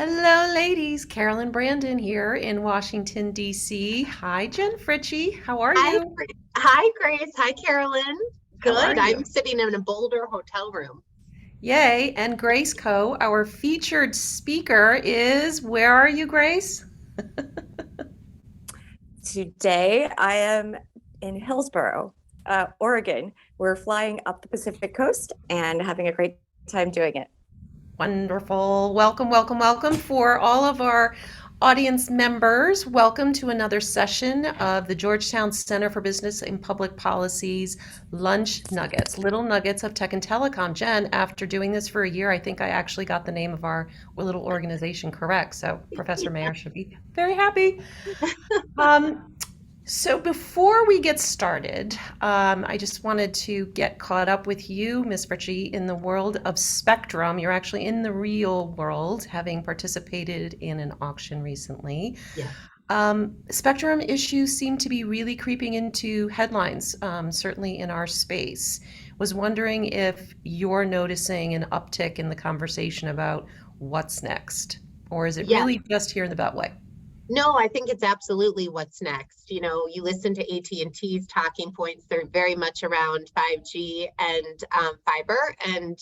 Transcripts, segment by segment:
Hello, ladies. Carolyn Brandon here in Washington, D.C. Hi, Jen Fritzsche. How are Hi, you? hi, Grace. Hi, Carolyn. How are Good. I'm you? sitting in a Boulder hotel room. Yay. And Grace Koh, our featured speaker, is where are you, Grace? Today, I am in Hillsboro, Oregon. We're flying up the Pacific coast and having a great time doing it. Wonderful. Welcome, welcome, welcome for all of our audience members. Welcome to another session of the Georgetown Center for Business and Public Policy's Lunch Nuggets, Little Nuggets of Tech and Telecom. Jen, after doing this for a year, I think I actually got the name of our little organization correct. So Professor Mayer should be very happy. Um, so before we get started, I just wanted to get caught up with you, Ms. Fritzsche, in the world of Spectrum. You're actually in the real world, having participated in an auction recently. Yeah. Spectrum issues seem to be really creeping into headlines, certainly in our space. Was wondering if you're noticing an uptick in the conversation about what's next, or is it Yeah. really just here in the Beltway? No, I think it's absolutely what's next. You listen to AT&T's talking points. They're very much around 5G and fiber. And,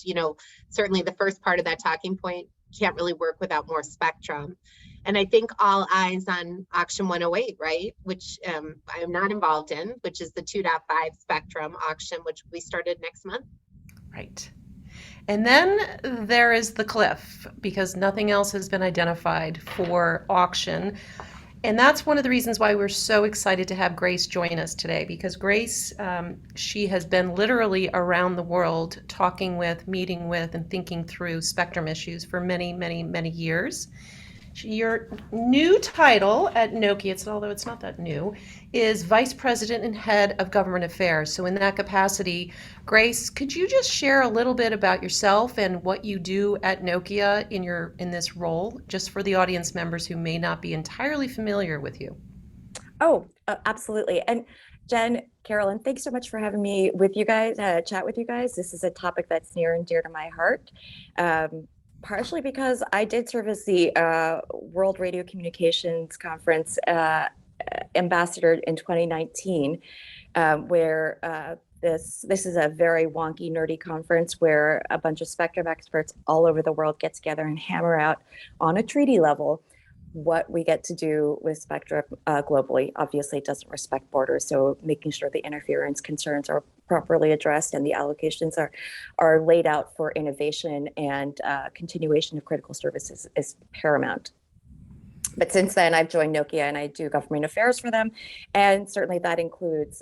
certainly the first part of that talking point can't really work without more spectrum. And I think all eyes on auction 108, right? Which I am not involved in, which is the 2.5 spectrum auction, which we started next month. Right. And then there is the cliff, because nothing else has been identified for auction. And that's one of the reasons why we're so excited to have Grace join us today, because Grace, she has been literally around the world talking with, meeting with, and thinking through spectrum issues for many, many, many years. Your new title at Nokia, although it's not that new, is Vice President and Head of Government Affairs. So in that capacity, Grace, could you just share a little bit about yourself and what you do at Nokia in this role, just for the audience members who may not be entirely familiar with you? Oh, absolutely. And Jen, Carolyn, thanks so much for having me with you guys, chat with you guys. This is a topic that's near and dear to my heart. Partially because I did serve as the World Radio Communications Conference ambassador in 2019, where this is a very wonky, nerdy conference where a bunch of spectrum experts all over the world get together and hammer out on a treaty level what we get to do with spectrum globally. Obviously, it doesn't respect borders, so making sure the interference concerns are properly addressed and the allocations are laid out for innovation and continuation of critical services is paramount. But since then, I've joined Nokia and I do government affairs for them, and certainly that includes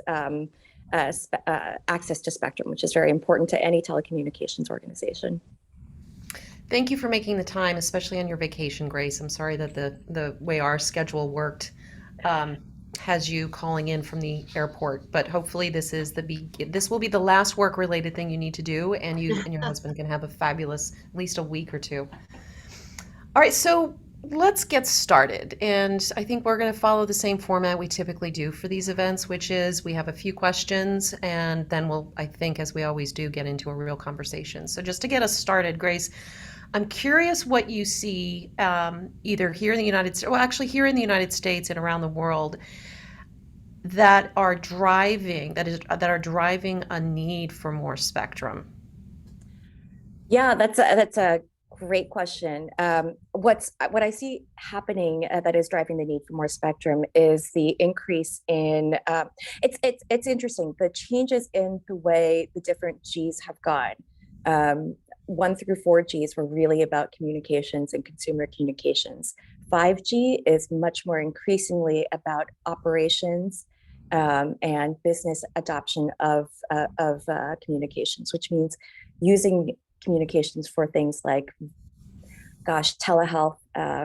access to spectrum, which is very important to any telecommunications organization. Thank you for making the time, especially on your vacation, Grace. I'm sorry that the way our schedule worked has you calling in from the airport, but hopefully this will be the last work-related thing you need to do, and you and your husband can have a fabulous, at least a week or two. All right, so let's get started. And I think we're going to follow the same format we typically do for these events, which is we have a few questions, and then we'll, I think, as we always do, get into a real conversation. So just to get us started, Grace, I'm curious what you see either here in the United States, well, actually here in the United States and around the world, that are driving a need for more spectrum. Yeah, that's a great question. What I see happening that is driving the need for more spectrum is the increase in. It's interesting, the changes in the way the different Gs have gone. 1 through 4 Gs were really about communications and consumer communications. 5G is much more increasingly about operations and business adoption of communications, which means using communications for things like, telehealth,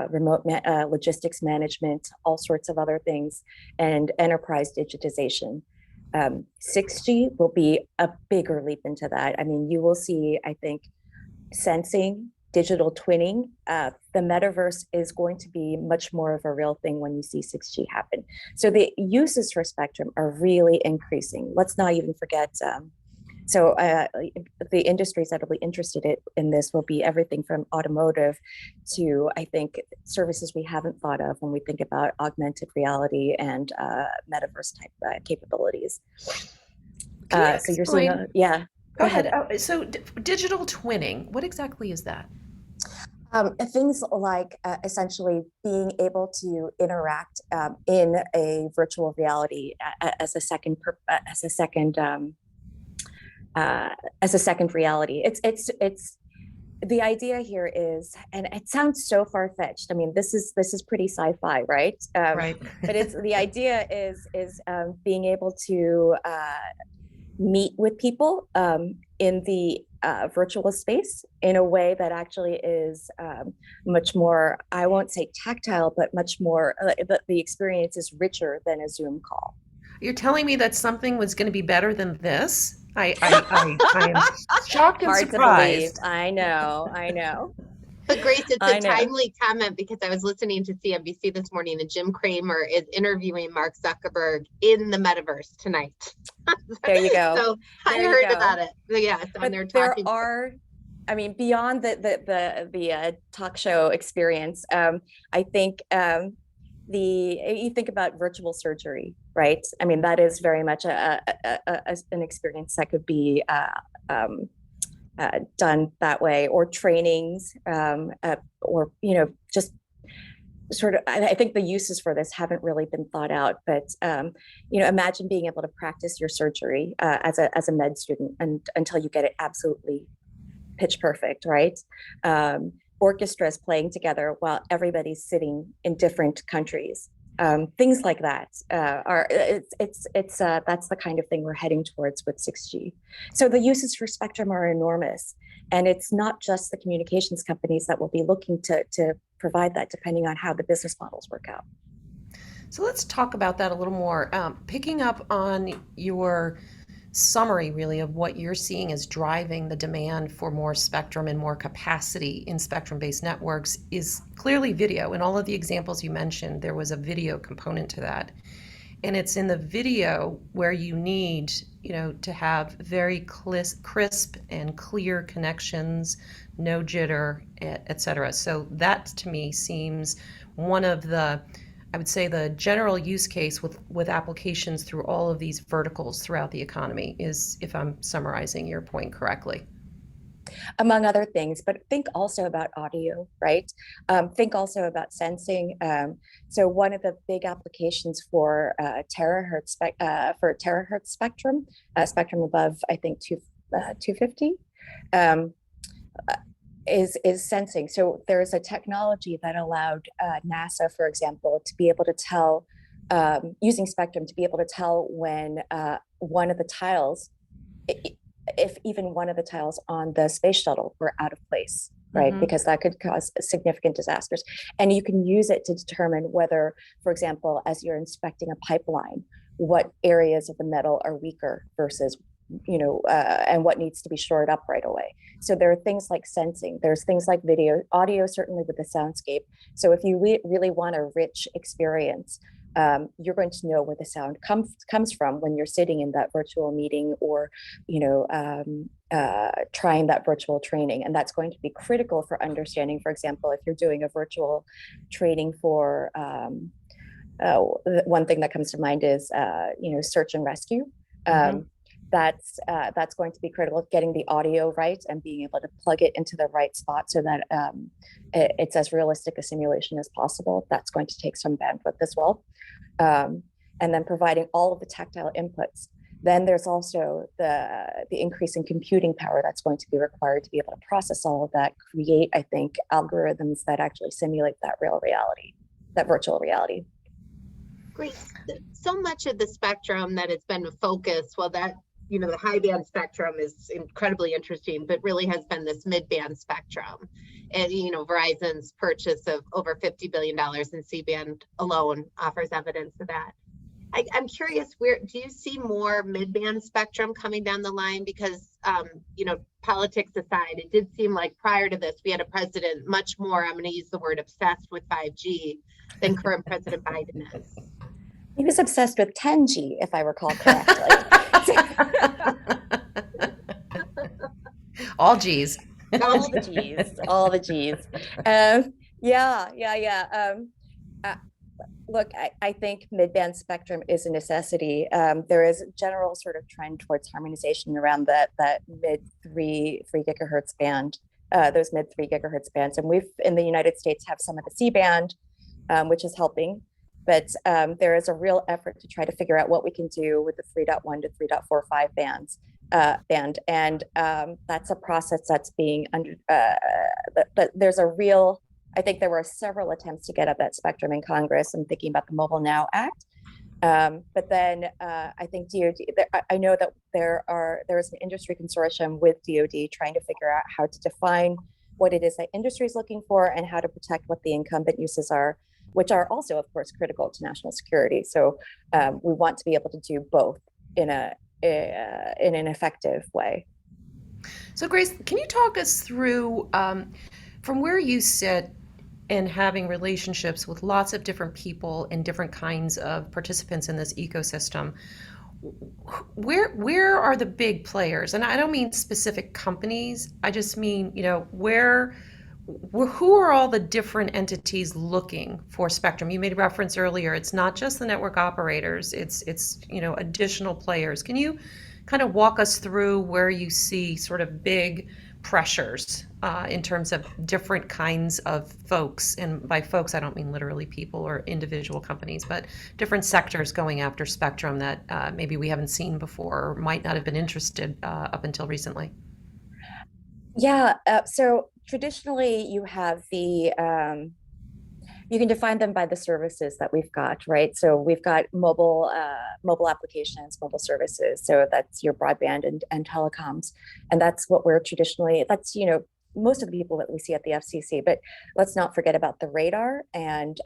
remote logistics management, all sorts of other things, and enterprise digitization. 6G will be a bigger leap into that. I mean, you will see, I think, sensing, digital twinning. The metaverse is going to be much more of a real thing when you see 6G happen. So the uses for spectrum are really increasing. Let's not even forget So the industries that will be interested in this will be everything from automotive to, I think, services we haven't thought of when we think about augmented reality and metaverse type capabilities. Can you So you're seeing, explain? yeah. Go ahead. Oh, so digital twinning, what exactly is that? Things like essentially being able to interact in a virtual reality as a second as a second reality. It's the idea here is, and it sounds so far-fetched. I mean, this is pretty sci-fi, right? Right. But it's the idea is being able to meet with people in the virtual space in a way that actually is much more, I won't say tactile, but much more, the experience is richer than a Zoom call. You're telling me that something was going to be better than this? I am shocked and Hard to believe. surprised. I know. But Grace, it's I a know. timely comment because I was listening to CNBC this morning and Jim Cramer is interviewing Mark Zuckerberg in the metaverse tonight. There you go. So I There you heard go. about it. So yes, But on their there talking. are, I mean, beyond the talk show experience, I think you think about virtual surgery, right? I mean, that is very much an experience that could be done that way, or trainings, or just sort of. I think the uses for this haven't really been thought out, but imagine being able to practice your surgery as a med student and until you get it absolutely pitch perfect, right? Orchestras playing together while everybody's sitting in different countries. Things like that that's the kind of thing we're heading towards with 6G. So the uses for spectrum are enormous, and it's not just the communications companies that will be looking to provide that, depending on how the business models work out. So let's talk about that a little more. Picking up on your summary, really, of what you're seeing as driving the demand for more spectrum and more capacity in spectrum-based networks is clearly video. In all of the examples you mentioned, there was a video component to that. And it's in the video where you need, to have very crisp and clear connections, no jitter, et cetera. So that to me seems one of the, I would say, the general use case with applications through all of these verticals throughout the economy is, if I'm summarizing your point correctly. Among other things, but think also about audio, right? Think also about sensing. So one of the big applications for terahertz spectrum, spectrum above, I think, 250, is sensing. So there's a technology that allowed NASA, for example, to be able to tell, using spectrum, to be able to tell when one of the tiles, if even one of the tiles on the space shuttle were out of place, right? Mm-hmm. Because that could cause significant disasters. And you can use it to determine whether, for example, as you're inspecting a pipeline, what areas of the metal are weaker versus, and what needs to be shored up right away. So there are things like sensing, there's things like video, audio, certainly with the soundscape. So if you really want a rich experience, you're going to know where the sound comes from when you're sitting in that virtual meeting or, trying that virtual training. And that's going to be critical for understanding, for example, if you're doing a virtual training for, one thing that comes to mind is, search and rescue. Mm-hmm. That's going to be critical, getting the audio right and being able to plug it into the right spot so that it's as realistic a simulation as possible. That's going to take some bandwidth as well. And then providing all of the tactile inputs. Then there's also the increase in computing power that's going to be required to be able to process all of that, create, I think, algorithms that actually simulate that real reality, that virtual reality. Great. So much of the spectrum that has been a focus, the high band spectrum is incredibly interesting, but really has been this mid band spectrum. And, Verizon's purchase of over $50 billion in C-band alone offers evidence of that. I'm curious, where do you see more mid-band spectrum coming down the line? Because, politics aside, it did seem like prior to this, we had a president much more, I'm going to use the word obsessed with 5G than current President Biden is. He was obsessed with 10G, if I recall correctly. All G's. All the G's, all the G's. Yeah. Uh, Look, I think mid-band spectrum is a necessity. There is a general sort of trend towards harmonization around that mid three gigahertz band, those mid 3 gigahertz bands, and we've in the United States have some of the C band, which is helping. But there is a real effort to try to figure out what we can do with the 3.1 to 3.45 bands. And that's a process that's being under. But there's a real. I think there were several attempts to get at that spectrum in Congress. I'm thinking about the Mobile Now Act. But then I think DoD. I know that there is an industry consortium with DoD trying to figure out how to define what it is that industry is looking for and how to protect what the incumbent uses are, which are also, of course, critical to national security. So we want to be able to do both in an effective way. So Grace, can you talk us through from where you sit and having relationships with lots of different people and different kinds of participants in this ecosystem, where are the big players? And I don't mean specific companies. I just mean, who are all the different entities looking for spectrum? You made reference earlier. It's not just the network operators. It's additional players. Can you kind of walk us through where you see sort of big pressures in terms of different kinds of folks? And by folks, I don't mean literally people or individual companies, but different sectors going after spectrum that maybe we haven't seen before or might not have been interested up until recently. Yeah. So traditionally, you have you can define them by the services that we've got, right? So we've got mobile applications, mobile services. So that's your broadband and telecoms, and that's what we're traditionally. That's most of the people that we see at the FCC. But let's not forget about the radar and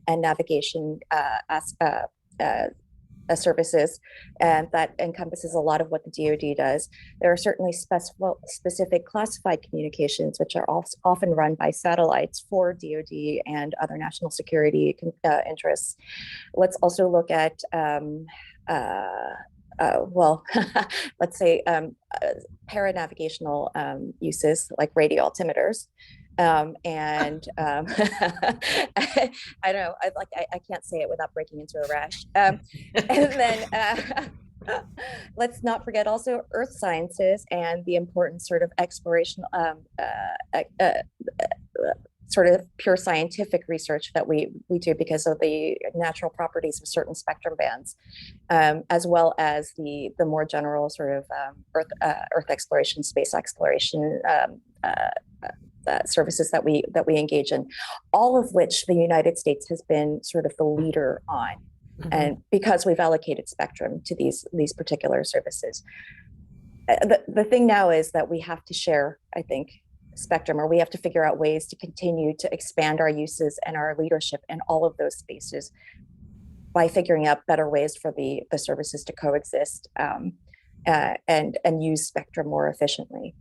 navigation services, and that encompasses a lot of what the DoD does. There are certainly specific classified communications, which are often run by satellites for DoD and other national security interests. Let's also look at, let's say paranavigational uses like radio altimeters. I don't know. I can't say it without breaking into a rash. And then let's not forget also earth sciences and the important sort of exploration, sort of pure scientific research that we do because of the natural properties of certain spectrum bands, as well as the more general sort of earth exploration, space exploration. Services that we engage in, all of which the United States has been sort of the leader on, and because we've allocated spectrum to these particular services. The thing now is that we have to share, I think, spectrum, or we have to figure out ways to continue to expand our uses and our leadership in all of those spaces by figuring out better ways for the services to coexist and use spectrum more efficiently.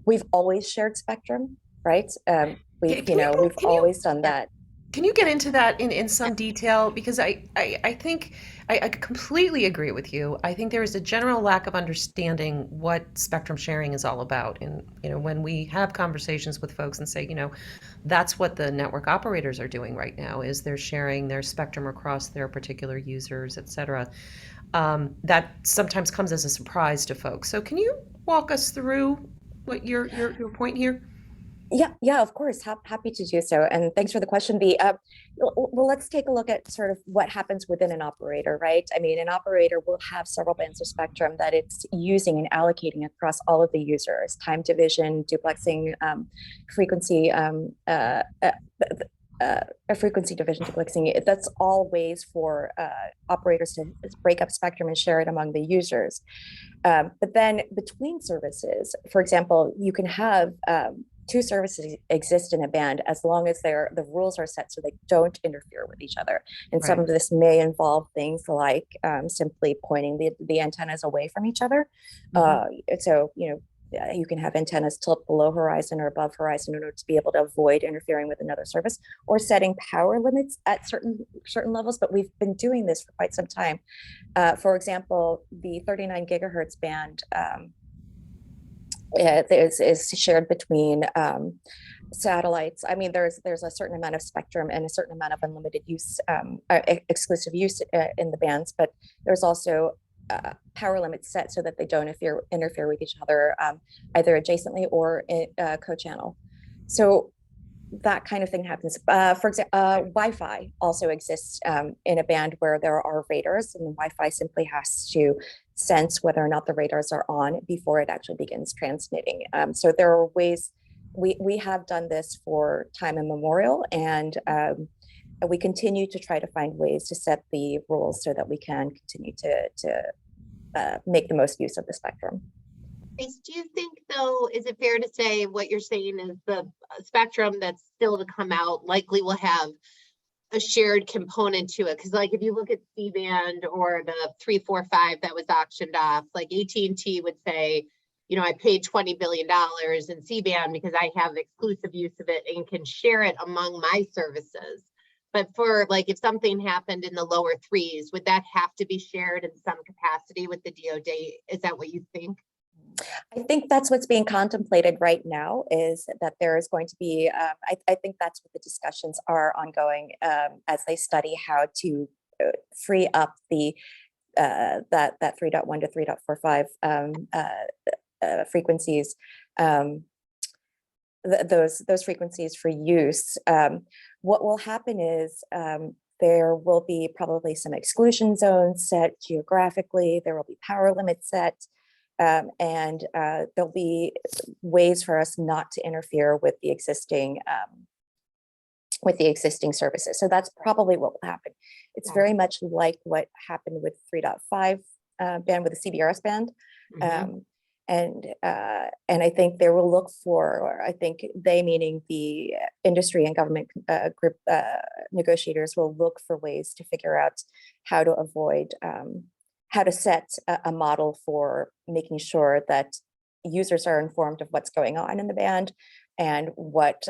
We've always shared spectrum, right? We've always done that. Can you get into that in some detail? Because I think I completely agree with you. I think there is a general lack of understanding what spectrum sharing is all about. And when we have conversations with folks and say, that's what the network operators are doing right now, is they're sharing their spectrum across their particular users, et cetera. That sometimes comes as a surprise to folks. So can you walk us through what your point here? Yeah, of course. Happy to do so. And thanks for the question. Well, let's take a look at sort of what happens within an operator, right? I mean, an operator will have several bands of spectrum that it's using and allocating across all of the users, time division, duplexing, frequency, a frequency division duplexing. That's all ways for operators to break up spectrum and share it among the users. But then between services, for example, you can have two services exist in a band as long as the rules are set so they don't interfere with each other. And some of this may involve things like simply pointing the antennas away from each other. So, you can have antennas tilt below horizon or above horizon in order to be able to avoid interfering with another service, or setting power limits at certain levels. But we've been doing this for quite some time. For example, the 39 gigahertz band is shared between satellites. I mean, there's a certain amount of spectrum and a certain amount of unlimited use, exclusive use in the bands, but there's also power limits set so that they don't interfere with each other, either adjacently or co-channel. So that kind of thing happens. For example, Wi-Fi also exists in a band where there are radars, and the Wi-Fi simply has to sense whether or not the radars are on before it actually begins transmitting. So there are ways we have done this for time immemorial, and we continue to try to find ways to set the rules so that we can continue to make the most use of the spectrum. Grace, do you think, though, is it fair to say what you're saying is the spectrum that's still to come out likely will have a shared component to it? Because, like, if you look at C-band or the 345 that was auctioned off, like AT&T would say, you know, I paid $20 billion in C-band because I have exclusive use of it and can share it among my services. But for, like, if something happened in the lower threes, would that have to be shared in some capacity with the DoD? Is that what you think? I think that's what's being contemplated right now, is that there is going to be, I think that's what the discussions are ongoing as they study how to free up the that 3.1 to 3.45 frequencies, those frequencies for use. What will happen is there will be probably some exclusion zones set geographically. There will be power limits set. And there'll be ways for us not to interfere with the existing services. So that's probably what will happen. It's very much like what happened with 3.5 band with the CBRS band. And I think they will look for, I think they, meaning the industry and government group negotiators, will look for ways to figure out how to avoid how to set a model for making sure that users are informed of what's going on in the band and what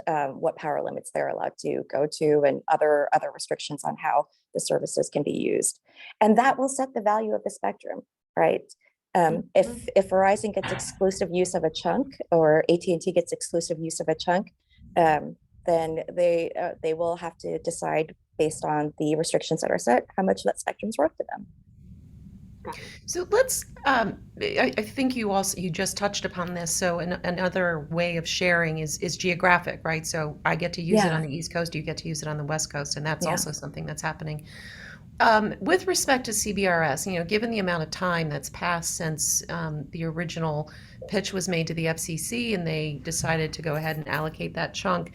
power limits they're allowed to go to, and other restrictions on how the services can be used. And that will set the value of the spectrum, right? If Verizon gets exclusive use of a chunk, or AT&T gets exclusive use of a chunk, then they will have to decide based on the restrictions that are set how much that spectrum's worth to them. So let's, I think you just touched upon this. So another way of sharing is geographic, right? So I get to use it on the East Coast, you get to use it on the West Coast, and that's also something that's happening. With respect to CBRS, you know, given the amount of time that's passed since the original pitch was made to the FCC and they decided to go ahead and allocate that chunk,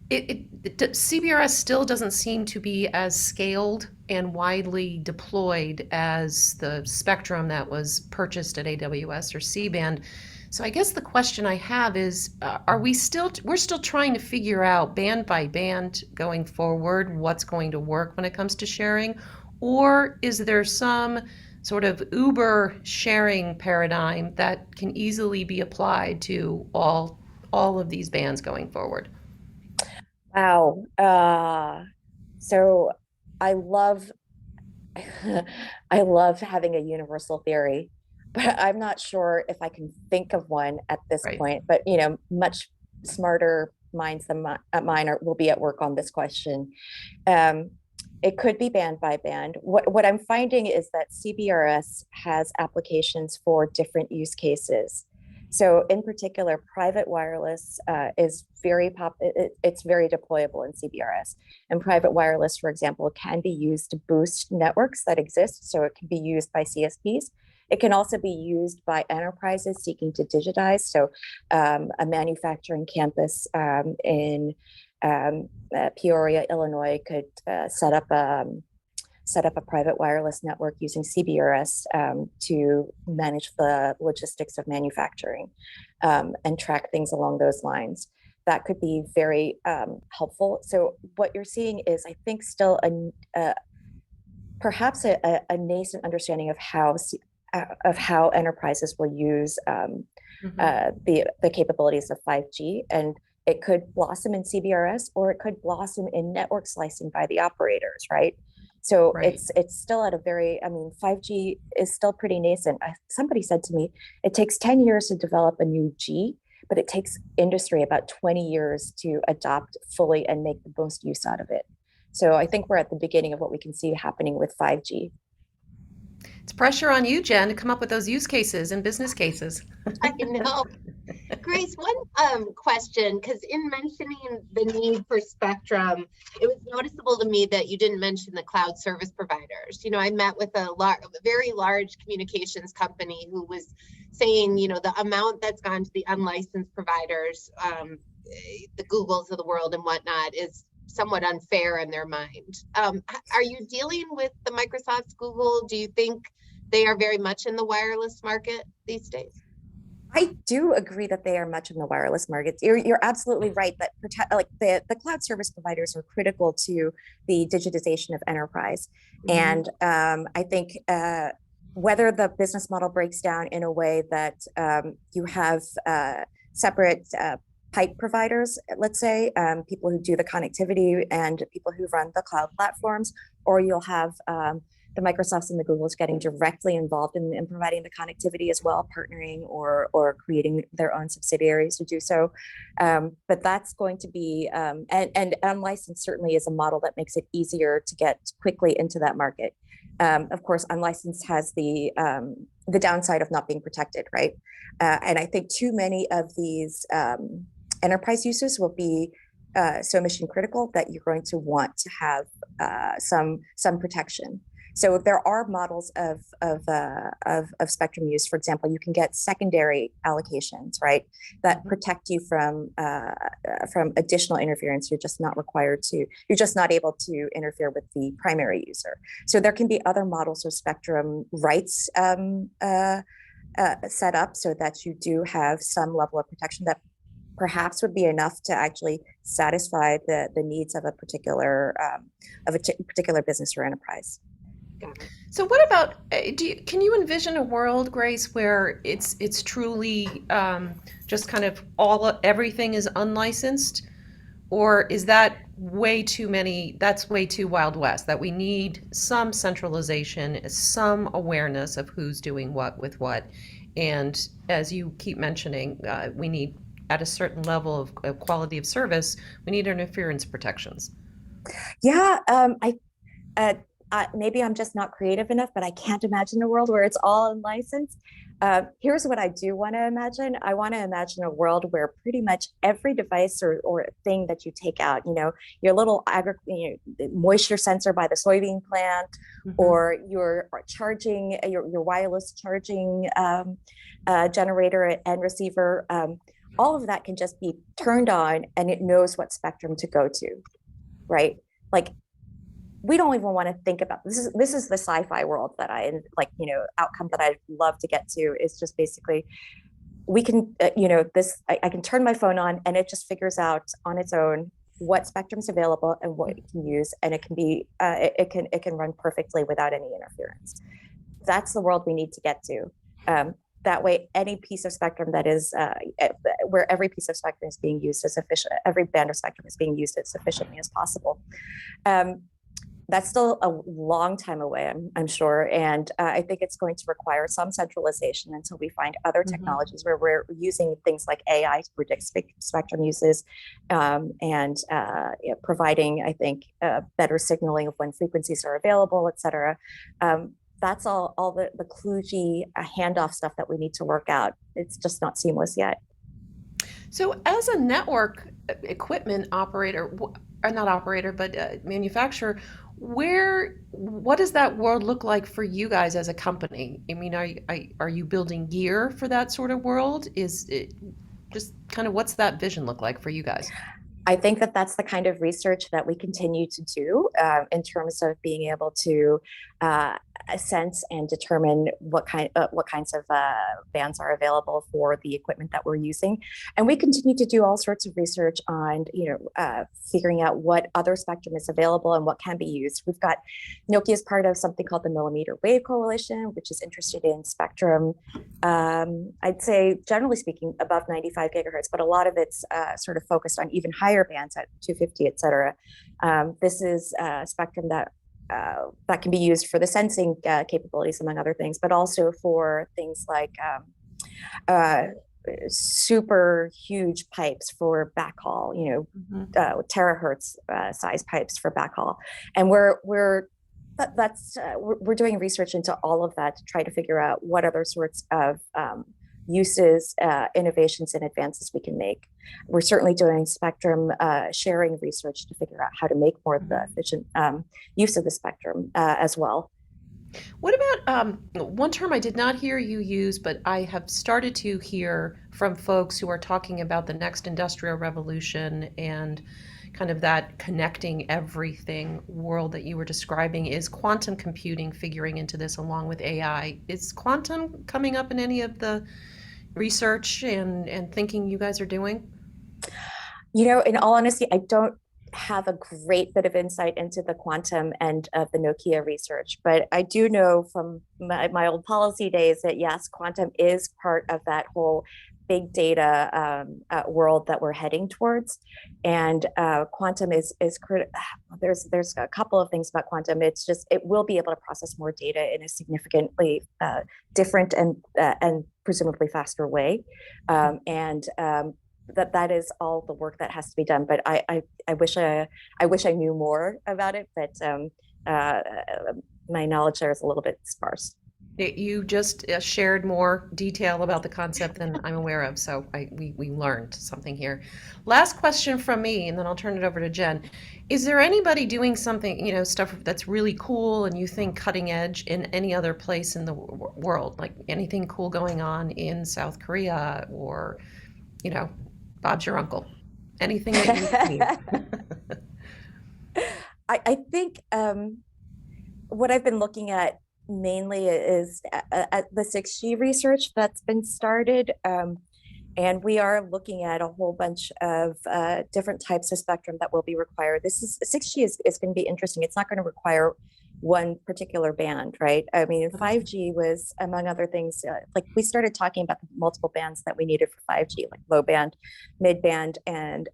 CBRS still doesn't seem to be as scaled and widely deployed as the spectrum that was purchased at AWS or C-band. So I guess the question I have is, we're still trying to figure out band by band going forward what's going to work when it comes to sharing, or is there some sort of Uber sharing paradigm that can easily be applied to all of these bands going forward? Wow. So I love I love having a universal theory, but I'm not sure if I can think of one at this point. But you know, much smarter minds than mine will be at work on this question. It could be band by band. What I'm finding is that CBRS has applications for different use cases. So in particular, private wireless is it's very deployable in CBRS. And private wireless, for example, can be used to boost networks that exist. So it can be used by CSPs. It can also be used by enterprises seeking to digitize. So a manufacturing campus in Peoria, Illinois could set up a private wireless network using CBRS to manage the logistics of manufacturing and track things along those lines. That could be very helpful. So what you're seeing is, I think, still perhaps a nascent understanding of how enterprises will use the capabilities of 5G, and it could blossom in CBRS, or it could blossom in network slicing by the operators, right? So Right. it's still at a very, I mean, 5G is still pretty nascent. Somebody said to me, it takes 10 years to develop a new G, but it takes industry about 20 years to adopt fully and make the most use out of it. So I think we're at the beginning of what we can see happening with 5G. It's pressure on you, Jen, to come up with those use cases and business cases. I know. Grace, one question, because in mentioning the need for spectrum, it was noticeable to me that you didn't mention the cloud service providers. You know, I met with a very large communications company who was saying, you know, the amount that's gone to the unlicensed providers, the Googles of the world and whatnot, is somewhat unfair in their mind. Are you dealing with the Microsofts, Google? Do you think they are very much in the wireless market these days? I do agree that they are much in the wireless market. You're absolutely right that the cloud service providers are critical to the digitization of enterprise. Mhm. And I think whether the business model breaks down in a way that you have separate pipe providers, let's say, people who do the connectivity and people who run the cloud platforms, or you'll have the Microsofts and the Googles getting directly involved in providing the connectivity as well, partnering or creating their own subsidiaries to do so. But that's going to be, and unlicensed certainly is a model that makes it easier to get quickly into that market. Of course, unlicensed has the downside of not being protected, right? And I think too many of these enterprise users will be so mission critical that you're going to want to have some protection. So there are models of spectrum use. For example, you can get secondary allocations, right, that protect you from additional interference. You're just not required to. You're just not able to interfere with the primary user. So there can be other models of spectrum rights set up so that you do have some level of protection that perhaps would be enough to actually satisfy the needs of a particular business or enterprise. So what about can you envision a world, Grace, where it's truly just kind of everything is unlicensed, or is that way too many? That's way too Wild West. That we need some centralization, some awareness of who's doing what with what, and as you keep mentioning, we need at a certain level of quality of service, we need interference protections. Yeah, maybe I'm just not creative enough, but I can't imagine a world where it's all unlicensed. Here's what I do want to imagine. I want to imagine a world where pretty much every device or thing that you take out, you know, your little moisture sensor by the soybean plant, or your charging, your wireless charging generator and receiver, all of that can just be turned on and it knows what spectrum to go to, right? Like, we don't even want to think about this is the sci-fi world that I like, you know, outcome that I'd love to get to is just basically we can I can turn my phone on and it just figures out on its own what spectrum's available and what it can use, and it can be it can run perfectly without any interference. That's the world we need to get to. That way, any piece of spectrum that is where every piece of spectrum is being used as efficient, every band of spectrum is being used as efficiently as possible. That's still a long time away, I'm sure. And I think it's going to require some centralization until we find other technologies where we're using things like AI to predict spectrum uses and providing, I think, better signaling of when frequencies are available, et cetera. That's all the kludgy handoff stuff that we need to work out. It's just not seamless yet. So as a network equipment operator, or not operator, but manufacturer, what does that world look like for you guys as a company? I mean, are you building gear for that sort of world? Is it just kind of what's that vision look like for you guys? I think that that's the kind of research that we continue to do in terms of being able to sense and determine what kinds of bands are available for the equipment that we're using. And we continue to do all sorts of research on, figuring out what other spectrum is available and what can be used. We've got Nokia is part of something called the Millimeter Wave Coalition, which is interested in spectrum. I'd say, generally speaking, above 95 gigahertz, but a lot of it's sort of focused on even higher bands at 250, et cetera. This is spectrum that that can be used for the sensing capabilities, among other things, but also for things like uh, super huge pipes for backhaul, terahertz size pipes for backhaul. And we're doing research into all of that to try to figure out what other sorts of uses, innovations, and advances we can make. We're certainly doing spectrum sharing research to figure out how to make more of the efficient use of the spectrum as well. What about one term I did not hear you use, but I have started to hear from folks who are talking about the next industrial revolution and kind of that connecting everything world that you were describing, is quantum computing figuring into this along with AI. Is quantum coming up in any of the research and thinking you guys are doing? In all honesty, I don't have a great bit of insight into the quantum end of the Nokia research, but I do know from my old policy days that yes, quantum is part of that whole big data world that we're heading towards. And quantum is critical. There's a couple of things about quantum. It's just, it will be able to process more data in a significantly different and presumably faster way. That is all the work that has to be done. But I wish I knew more about it, but my knowledge there is a little bit sparse. You just shared more detail about the concept than I'm aware of, so we learned something here. Last question from me, and then I'll turn it over to Jen. Is there anybody doing something, stuff that's really cool and you think cutting edge in any other place in the world? Like anything cool going on in South Korea or, Bob's your uncle? Anything that you see? I think what I've been looking at mainly is at the 6G research that's been started. And we are looking at a whole bunch of different types of spectrum that will be required. 6G is going to be interesting. It's not going to require one particular band, right? I mean, 5G was, among other things, like we started talking about the multiple bands that we needed for 5G, like low band, mid band, and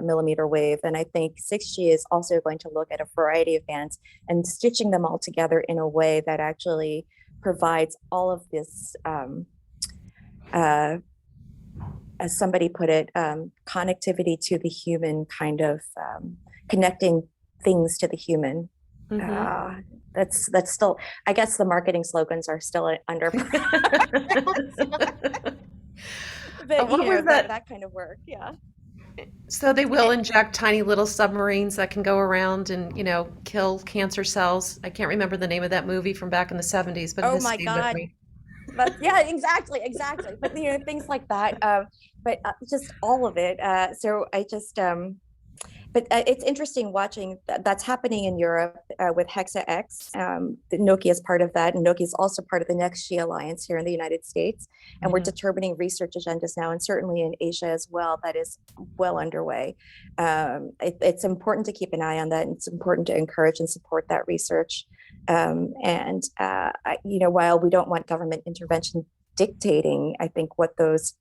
millimeter wave. And I think 6G is also going to look at a variety of bands and stitching them all together in a way that actually provides all of this, as somebody put it, connectivity to the human, kind of connecting things to the human. That's still, I guess the marketing slogans are still under but that kind of work. Yeah. So they will inject tiny little submarines that can go around and kill cancer cells. I can't remember the name of that movie from back in the 70s, but oh my god, but yeah, exactly. But things like that, but just all of it. So I just but it's interesting watching that's happening in Europe with Hexa X. Nokia is part of that, and Nokia is also part of the Next G Alliance here in the United States. And we're determining research agendas now, and certainly in Asia as well. That is well underway. It's important to keep an eye on that, and it's important to encourage and support that research. While we don't want government intervention dictating, I think, what those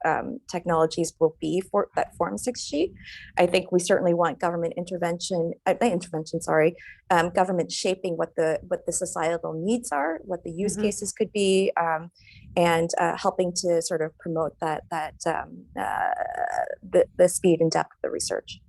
technologies will be for that form 6G. I think we certainly want government government shaping what the societal needs are, what the use cases could be, and helping to sort of promote the speed and depth of the research.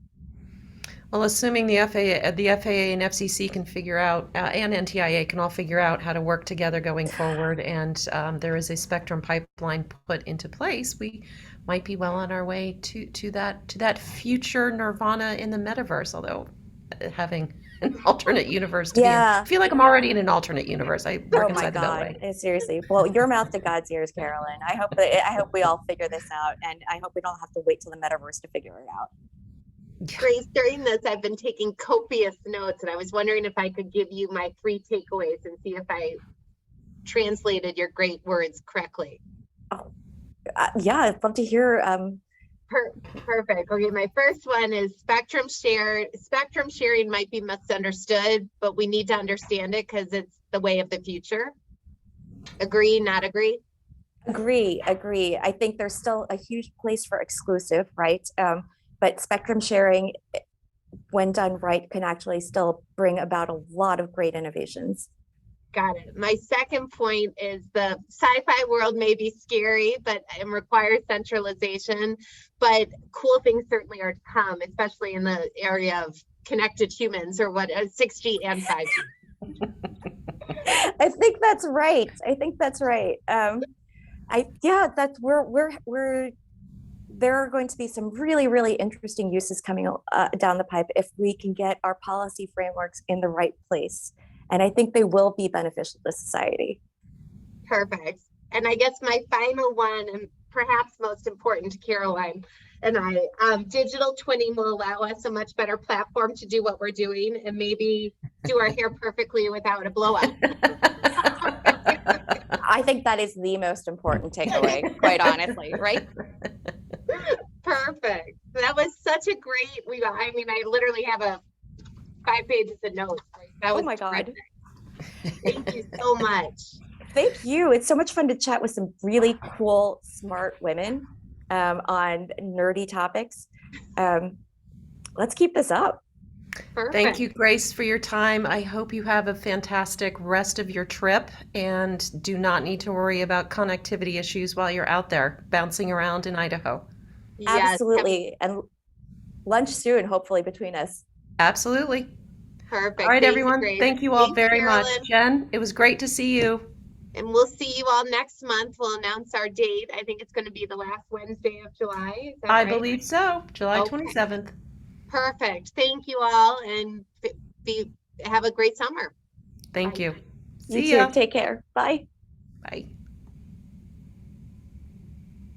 Well, assuming the FAA and FCC can figure out, and NTIA can all figure out how to work together going forward, and there is a spectrum pipeline put into place, we might be well on our way to that future nirvana in the metaverse. Although having an alternate universe to be in, I feel like I'm already in an alternate universe. I work inside the Beltway. Seriously. Well, your mouth to God's ears, Carolyn. I hope we all figure this out, and I hope we don't have to wait till the metaverse to figure it out. Grace, during this, I've been taking copious notes, and I was wondering if I could give you my 3 takeaways and see if I translated your great words correctly. Oh, yeah, I'd love to hear. Perfect. Okay, my first one is spectrum sharing might be misunderstood, but we need to understand it because it's the way of the future. Agree, not agree? Agree. I think there's still a huge place for exclusive, right? But spectrum sharing when done right, can actually still bring about a lot of great innovations. Got it. My second point is the sci-fi world may be scary, but it requires centralization. But cool things certainly are to come, especially in the area of connected humans, or 6G and 5G. I think that's right. That's we're there are going to be some really, really interesting uses coming down the pipe if we can get our policy frameworks in the right place. And I think they will be beneficial to society. Perfect. And I guess my final one, and perhaps most important to Caroline and I, digital twinning will allow us a much better platform to do what we're doing and maybe do our hair perfectly without a blowout. I think that is the most important takeaway, quite honestly, right? Perfect. That was such a great, I literally have 5 pages of notes. That was oh my God. Thank you so much. Thank you. It's so much fun to chat with some really cool, smart women on nerdy topics. Let's keep this up. Perfect. Thank you, Grace, for your time. I hope you have a fantastic rest of your trip and do not need to worry about connectivity issues while you're out there bouncing around in Idaho. Yes. Absolutely. And lunch soon, hopefully, between us. Absolutely. Perfect. All right, Thank everyone. You, Thank you all very Carolyn. much. Jen, it was great to see you. And we'll see you all next month. We'll announce our date. I think it's going to be the last Wednesday of July. Is that I right? believe so. July Okay. 27th. Perfect. Thank you all, and have a great summer. Thank Bye. you. You See too. ya. Take care. Bye. Bye.